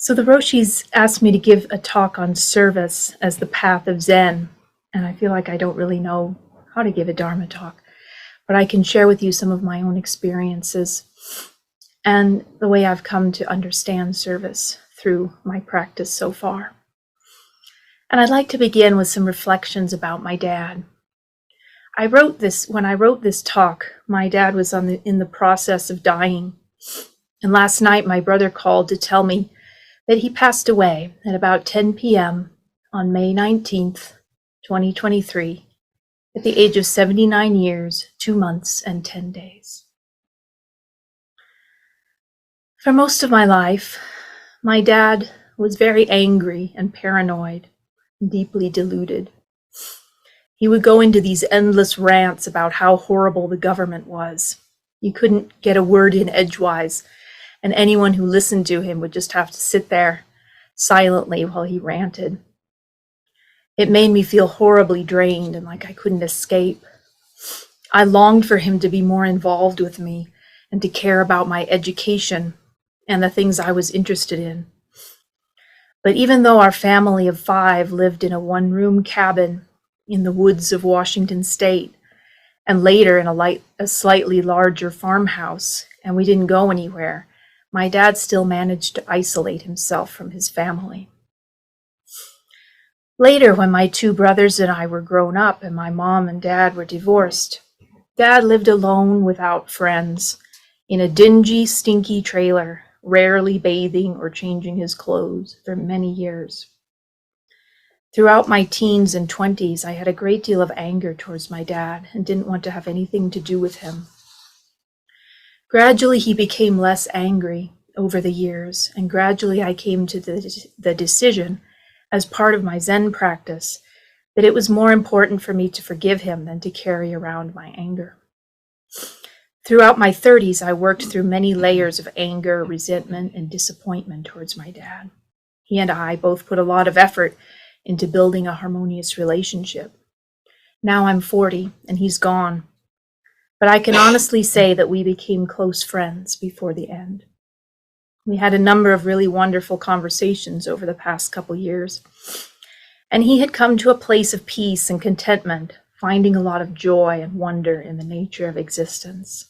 So the Roshis asked me to give a talk on service as the path of Zen, and I feel like I don't really know how to give a Dharma talk, but I can share with you some of my own experiences and the way I've come to understand service through my practice so far. And I'd like to begin with some reflections about my dad. When I wrote this talk, my dad was in the process of dying, and last night my brother called to tell me that he passed away at about 10 p.m. on May 19th, 2023, at the age of 79 years, 2 months, and 10 days. For most of my life, my dad was very angry and paranoid, deeply deluded. He would go into these endless rants about how horrible the government was. You couldn't get a word in edgewise, and anyone who listened to him would just have to sit there silently while he ranted. It made me feel horribly drained and like I couldn't escape. I longed for him to be more involved with me and to care about my education and the things I was interested in. But even though our family of 5 lived in a one-room cabin in the woods of Washington State, and later in a slightly larger farmhouse, and we didn't go anywhere, my dad still managed to isolate himself from his family. Later, when my 2 brothers and I were grown up and my mom and dad were divorced, Dad lived alone without friends in a dingy, stinky trailer, rarely bathing or changing his clothes for many years. Throughout my teens and 20s, I had a great deal of anger towards my dad and didn't want to have anything to do with him. Gradually, he became less angry over the years, and gradually I came to the decision, as part of my Zen practice, that it was more important for me to forgive him than to carry around my anger. Throughout my 30s, I worked through many layers of anger, resentment, and disappointment towards my dad. He and I both put a lot of effort into building a harmonious relationship. Now I'm 40 and he's gone, but I can honestly say that we became close friends before the end. We had a number of really wonderful conversations over the past couple years, and he had come to a place of peace and contentment, finding a lot of joy and wonder in the nature of existence.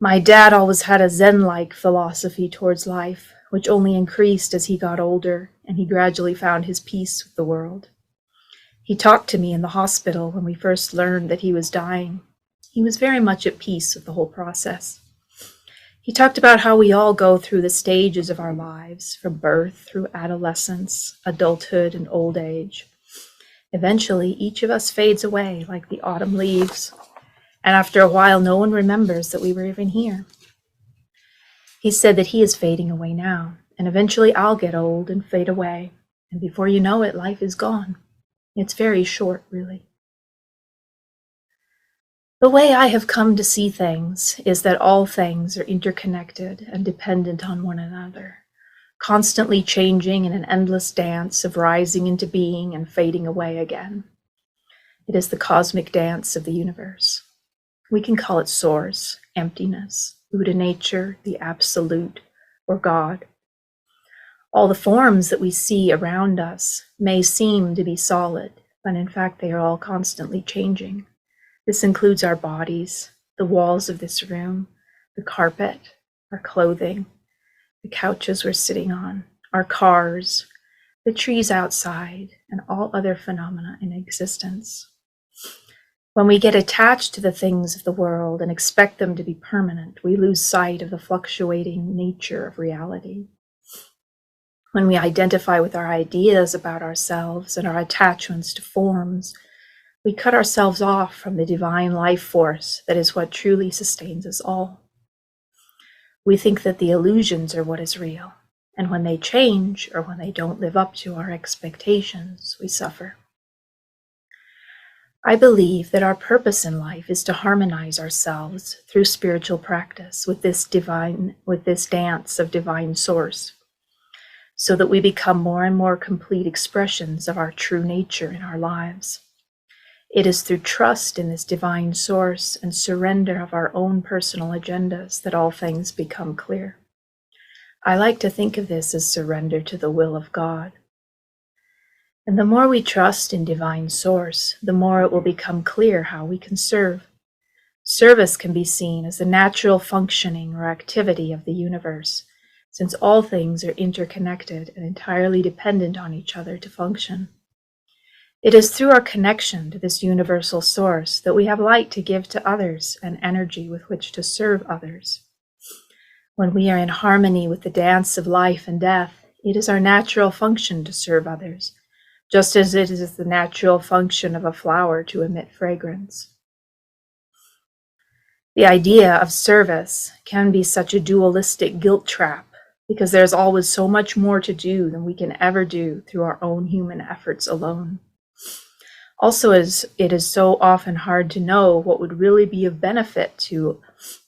My dad always had a Zen-like philosophy towards life, which only increased as he got older and he gradually found his peace with the world. He talked to me in the hospital when we first learned that he was dying. He was very much at peace with the whole process. He talked about how we all go through the stages of our lives, from birth through adolescence, adulthood, and old age. Eventually, each of us fades away like the autumn leaves, and after a while, no one remembers that we were even here. He said that he is fading away now, and eventually I'll get old and fade away, and before you know it, life is gone. It's very short, really. The way I have come to see things is that all things are interconnected and dependent on one another, constantly changing in an endless dance of rising into being and fading away again. It is the cosmic dance of the universe. We can call it source, emptiness, Buddha nature, the absolute, or God. All the forms that we see around us may seem to be solid, but in fact they are all constantly changing. This includes our bodies, the walls of this room, the carpet, our clothing, the couches we're sitting on, our cars, the trees outside, and all other phenomena in existence. When we get attached to the things of the world and expect them to be permanent, we lose sight of the fluctuating nature of reality. When we identify with our ideas about ourselves and our attachments to forms, we cut ourselves off from the divine life force that is what truly sustains us all. We think that the illusions are what is real, and when they change or when they don't live up to our expectations, we suffer. I believe that our purpose in life is to harmonize ourselves through spiritual practice with this dance of divine source, so that we become more and more complete expressions of our true nature in our lives. It is through trust in this divine source and surrender of our own personal agendas that all things become clear. I like to think of this as surrender to the will of God. And the more we trust in divine source, the more it will become clear how we can serve. Service can be seen as the natural functioning or activity of the universe, since all things are interconnected and entirely dependent on each other to function. It is through our connection to this universal source that we have light to give to others and energy with which to serve others. When we are in harmony with the dance of life and death, it is our natural function to serve others, just as it is the natural function of a flower to emit fragrance. The idea of service can be such a dualistic guilt trap because there's always so much more to do than we can ever do through our own human efforts alone. Also, as it is so often hard to know what would really be of benefit to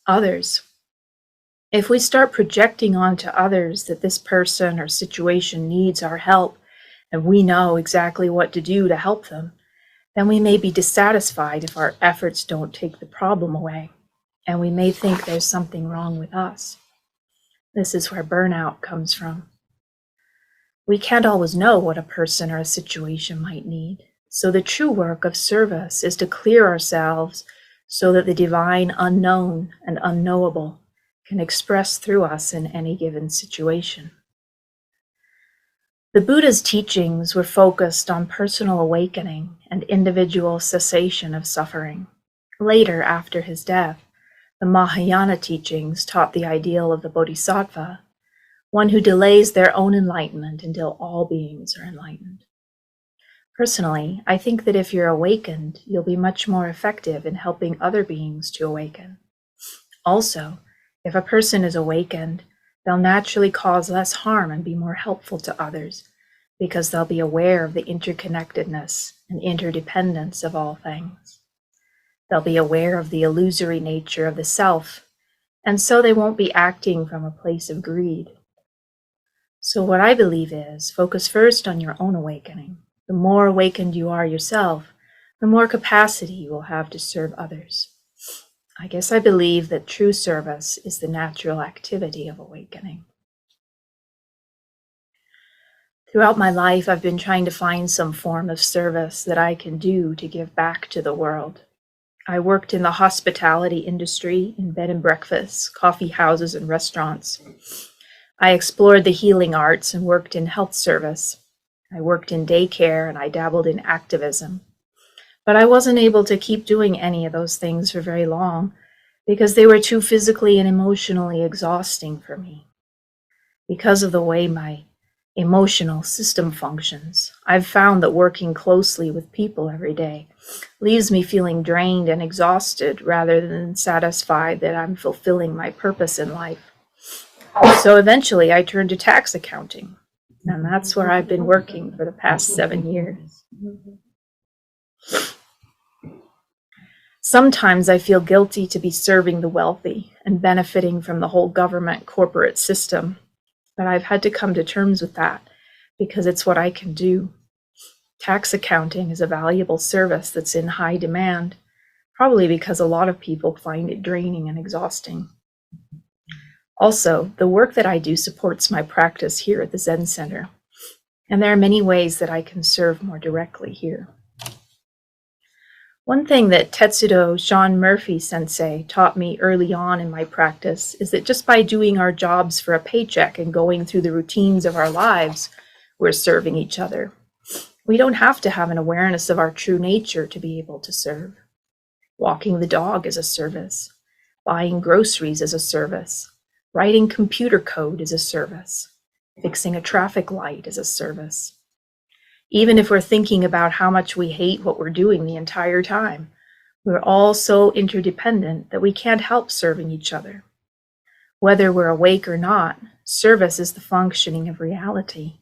others. If we start projecting onto others that this person or situation needs our help and we know exactly what to do to help them, then we may be dissatisfied if our efforts don't take the problem away, and we may think there's something wrong with us. This is where burnout comes from. We can't always know what a person or a situation might need, so the true work of service is to clear ourselves so that the divine unknown and unknowable can express through us in any given situation. The Buddha's teachings were focused on personal awakening and individual cessation of suffering. Later, after his death, the Mahayana teachings taught the ideal of the Bodhisattva, one who delays their own enlightenment until all beings are enlightened. Personally, I think that if you're awakened, you'll be much more effective in helping other beings to awaken. Also, if a person is awakened, they'll naturally cause less harm and be more helpful to others because they'll be aware of the interconnectedness and interdependence of all things. They'll be aware of the illusory nature of the self, and so they won't be acting from a place of greed. So what I believe is, focus first on your own awakening. The more awakened you are yourself, the more capacity you will have to serve others. I guess I believe that true service is the natural activity of awakening. Throughout my life, I've been trying to find some form of service that I can do to give back to the world. I worked in the hospitality industry, in bed and breakfasts, coffee houses, and restaurants. I explored the healing arts and worked in health service. I worked in daycare and I dabbled in activism. But I wasn't able to keep doing any of those things for very long because they were too physically and emotionally exhausting for me. Because of the way my emotional system functions, I've found that working closely with people every day leaves me feeling drained and exhausted rather than satisfied that I'm fulfilling my purpose in life. So eventually I turned to tax accounting, and that's where I've been working for the past 7 years. Sometimes I feel guilty to be serving the wealthy and benefiting from the whole government corporate system, but I've had to come to terms with that because it's what I can do. Tax accounting is a valuable service that's in high demand, probably because a lot of people find it draining and exhausting. Also, the work that I do supports my practice here at the Zen Center, and there are many ways that I can serve more directly here. One thing that Tetsudo Sean Murphy Sensei taught me early on in my practice is that just by doing our jobs for a paycheck and going through the routines of our lives, we're serving each other. We don't have to have an awareness of our true nature to be able to serve. Walking the dog is a service. Buying groceries is a service. Writing computer code is a service. Fixing a traffic light is a service. Even if we're thinking about how much we hate what we're doing the entire time, we're all so interdependent that we can't help serving each other. Whether we're awake or not, service is the functioning of reality.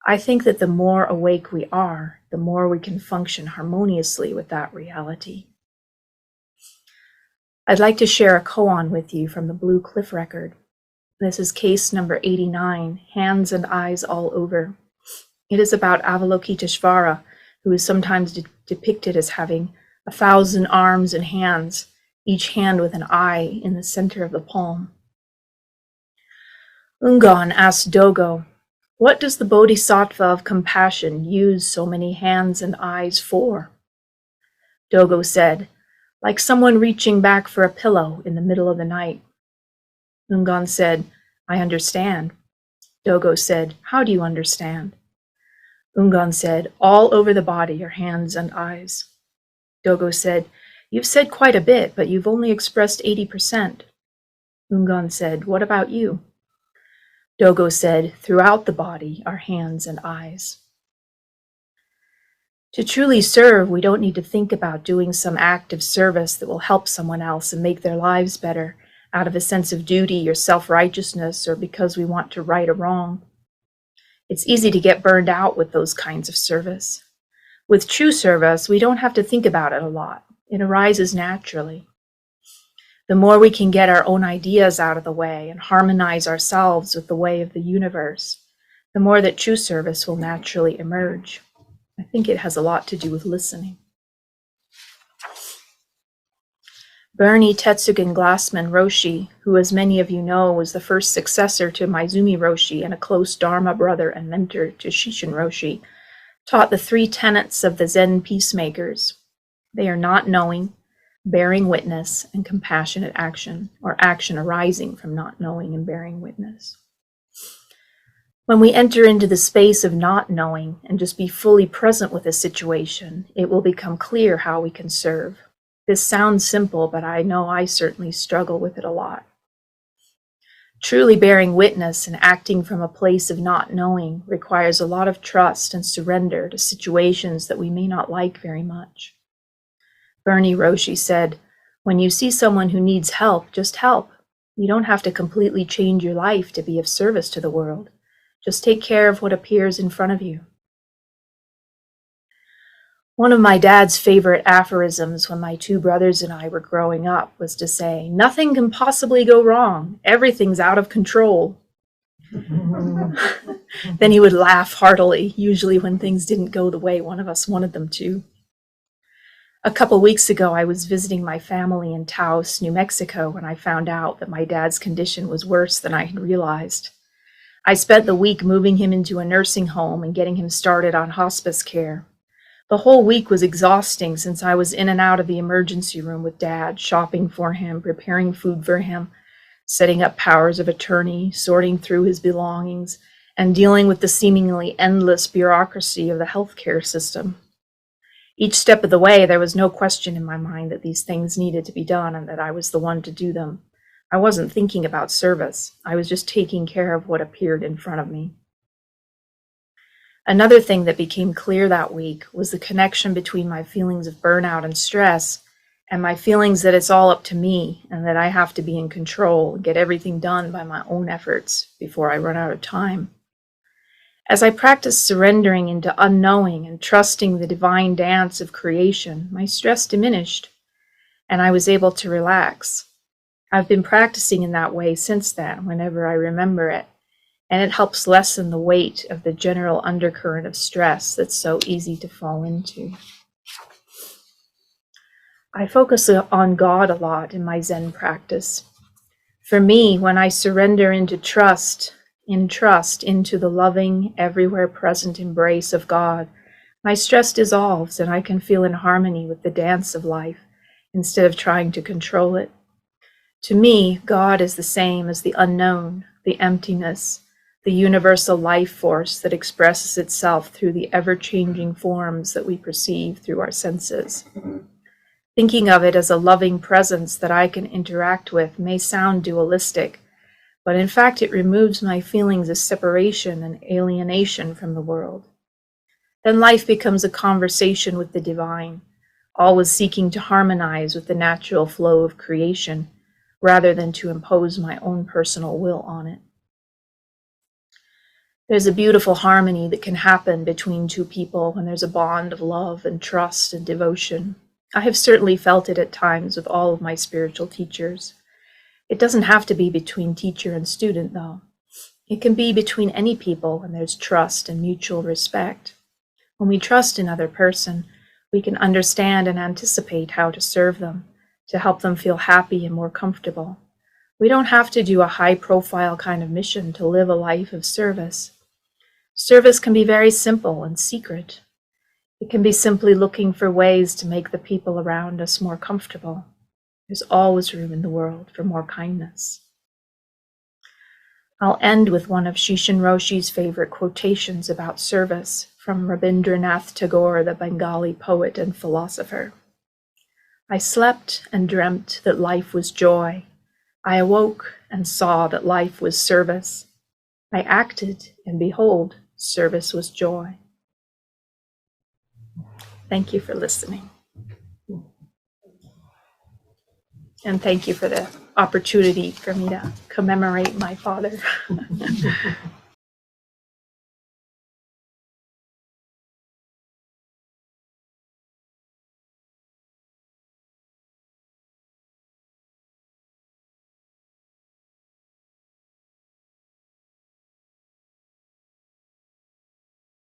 I think that the more awake we are, the more we can function harmoniously with that reality. I'd like to share a koan with you from the Blue Cliff record. This is case number 89, Hands and Eyes All Over. It is about Avalokiteshvara, who is sometimes depicted as having 1,000 arms and hands, each hand with an eye in the center of the palm. Ungon asked Dogo, "What does the bodhisattva of compassion use so many hands and eyes for?" Dogo said, "Like someone reaching back for a pillow in the middle of the night." Ungon said, "I understand." Dogo said, "How do you understand?" Ungon said, "All over the body are hands and eyes." Dogo said, "You've said quite a bit, but you've only expressed 80%. Ungon said, "What about you?" Dogo said, "Throughout the body are hands and eyes." To truly serve, we don't need to think about doing some act of service that will help someone else and make their lives better out of a sense of duty or self-righteousness or because we want to right a wrong. It's easy to get burned out with those kinds of service. With true service, we don't have to think about it a lot. It arises naturally. The more we can get our own ideas out of the way and harmonize ourselves with the way of the universe, the more that true service will naturally emerge. I think it has a lot to do with listening. Bernie Tetsugen Glassman Roshi, who as many of you know was the first successor to Maizumi Roshi and a close Dharma brother and mentor to Shishin Roshi, taught the 3 tenets of the Zen peacemakers. They are not knowing, bearing witness, and compassionate action, or action arising from not knowing and bearing witness. When we enter into the space of not knowing and just be fully present with a situation, it will become clear how we can serve. This sounds simple, but I know I certainly struggle with it a lot. Truly bearing witness and acting from a place of not knowing requires a lot of trust and surrender to situations that we may not like very much. Bernie Roshi said, "When you see someone who needs help, just help. You don't have to completely change your life to be of service to the world. Just take care of what appears in front of you." One of my dad's favorite aphorisms when my 2 brothers and I were growing up was to say, "Nothing can possibly go wrong. Everything's out of control." Then he would laugh heartily, usually when things didn't go the way one of us wanted them to. A couple weeks ago, I was visiting my family in Taos, New Mexico, when I found out that my dad's condition was worse than I had realized. I spent the week moving him into a nursing home and getting him started on hospice care. The whole week was exhausting since I was in and out of the emergency room with Dad, shopping for him, preparing food for him, setting up powers of attorney, sorting through his belongings, and dealing with the seemingly endless bureaucracy of the healthcare system. Each step of the way, there was no question in my mind that these things needed to be done and that I was the one to do them. I wasn't thinking about service. I was just taking care of what appeared in front of me. Another thing that became clear that week was the connection between my feelings of burnout and stress and my feelings that it's all up to me and that I have to be in control and get everything done by my own efforts before I run out of time. As I practiced surrendering into unknowing and trusting the divine dance of creation, my stress diminished and I was able to relax. I've been practicing in that way since then, whenever I remember it, and it helps lessen the weight of the general undercurrent of stress that's so easy to fall into. I focus on God a lot in my Zen practice. For me, when I surrender into trust into the loving, everywhere present embrace of God, my stress dissolves and I can feel in harmony with the dance of life instead of trying to control it. To me, God is the same as the unknown, the emptiness, the universal life force that expresses itself through the ever-changing forms that we perceive through our senses. Thinking of it as a loving presence that I can interact with may sound dualistic, but in fact it removes my feelings of separation and alienation from the world. Then life becomes a conversation with the divine, always seeking to harmonize with the natural flow of creation, rather than to impose my own personal will on it. There's a beautiful harmony that can happen between 2 people when there's a bond of love and trust and devotion. I have certainly felt it at times with all of my spiritual teachers. It doesn't have to be between teacher and student, though. It can be between any people when there's trust and mutual respect. When we trust another person, we can understand and anticipate how to serve them, to help them feel happy and more comfortable. We don't have to do a high-profile kind of mission to live a life of service. Service can be very simple and secret. It can be simply looking for ways to make the people around us more comfortable. There's always room in the world for more kindness. I'll end with one of Shishin Roshi's favorite quotations about service from Rabindranath Tagore, the Bengali poet and philosopher. I slept and dreamt that life was joy. I awoke and saw that life was service. I acted, and behold, service was joy. Thank you for listening. And thank you for the opportunity for me to commemorate my father.